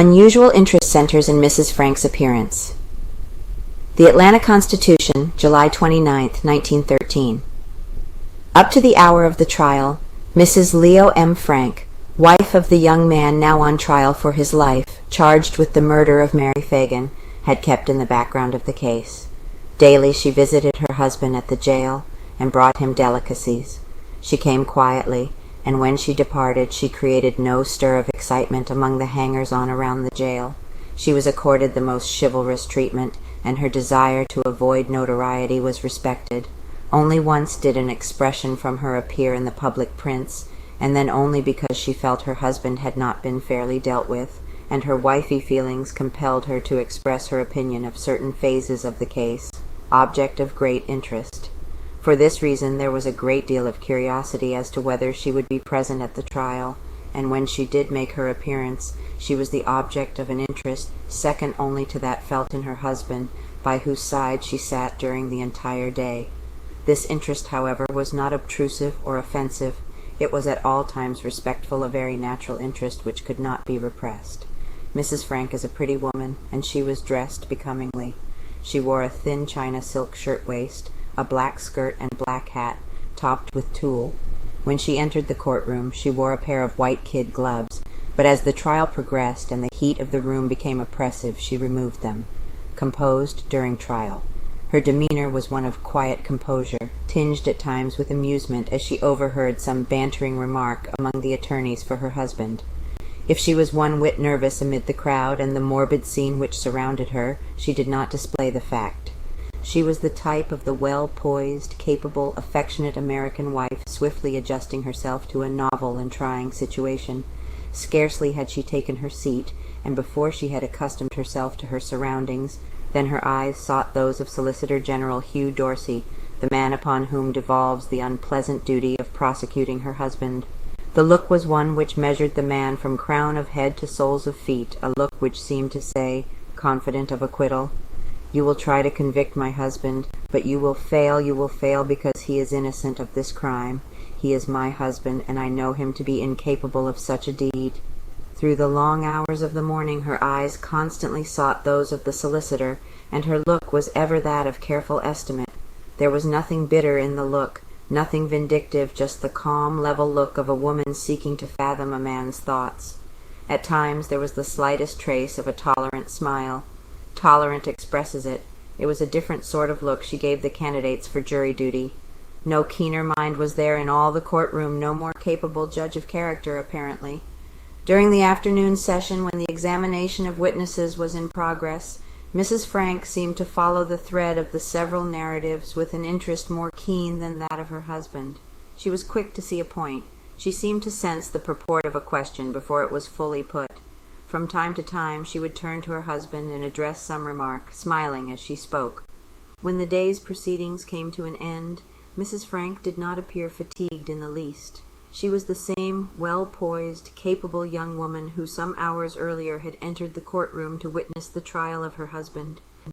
Unusual interest centers in Mrs. Frank's appearance. The Atlanta Constitution, July 29, 1913. Up to the hour of the trial, Mrs. Leo M. Frank, wife of the young man now on trial for his life, charged with the murder of Mary Phagan, had kept in the background of the case. Daily she visited her husband at the jail and brought him delicacies. She came quietly, and when she departed she created no stir of excitement among the hangers-on around the jail. She was accorded the most chivalrous treatment, and her desire to avoid notoriety was respected. Only once did an expression from her appear in the public prints, and then only because she felt her husband had not been fairly dealt with, and her wifey feelings compelled her to express her opinion of certain phases of the case, object of great interest. For this reason there was a great deal of curiosity as to whether she would be present at the trial, and when she did make her appearance, she was the object of an interest second only to that felt in her husband, by whose side she sat during the entire day. This interest, however, was not obtrusive or offensive. It was at all times respectful, a very natural interest which could not be repressed. Mrs. Frank is a pretty woman, and she was dressed becomingly. She wore a thin china silk shirt-waist, a black skirt and black hat, topped with tulle. When she entered the courtroom, she wore a pair of white kid gloves, but as the trial progressed and the heat of the room became oppressive, she removed them. Composed during trial. Her demeanor was one of quiet composure, tinged at times with amusement as she overheard some bantering remark among the attorneys for her husband. If she was one whit nervous amid the crowd and the morbid scene which surrounded her, she did not display the fact. She was the type of the well-poised, capable, affectionate American wife swiftly adjusting herself to a novel and trying situation. Scarcely had she taken her seat, and before she had accustomed herself to her surroundings, then her eyes sought those of Solicitor General Hugh Dorsey, the man upon whom devolves the unpleasant duty of prosecuting her husband. The look was one which measured the man from crown of head to soles of feet, a look which seemed to say, confident of acquittal, "You will try to convict my husband, but you will fail because he is innocent of this crime. He is my husband, and I know him to be incapable of such a deed." Through the long hours of the morning her eyes constantly sought those of the solicitor, and her look was ever that of careful estimate. There was nothing bitter in the look, nothing vindictive, just the calm, level look of a woman seeking to fathom a man's thoughts. At times there was the slightest trace of a tolerant smile. Tolerant expresses it. It was a different sort of look she gave the candidates for jury duty. No keener mind was there in all the courtroom, no more capable judge of character, apparently. During the afternoon session, when the examination of witnesses was in progress, Mrs. Frank seemed to follow the thread of the several narratives with an interest more keen than that of her husband. She was quick to see a point. She seemed to sense the purport of a question before it was fully put. From time to time she would turn to her husband and address some remark, smiling as she spoke. When the day's proceedings came to an end, Mrs. Frank did not appear fatigued in the least. She was the same well-poised, capable young woman who some hours earlier had entered the courtroom to witness the trial of her husband.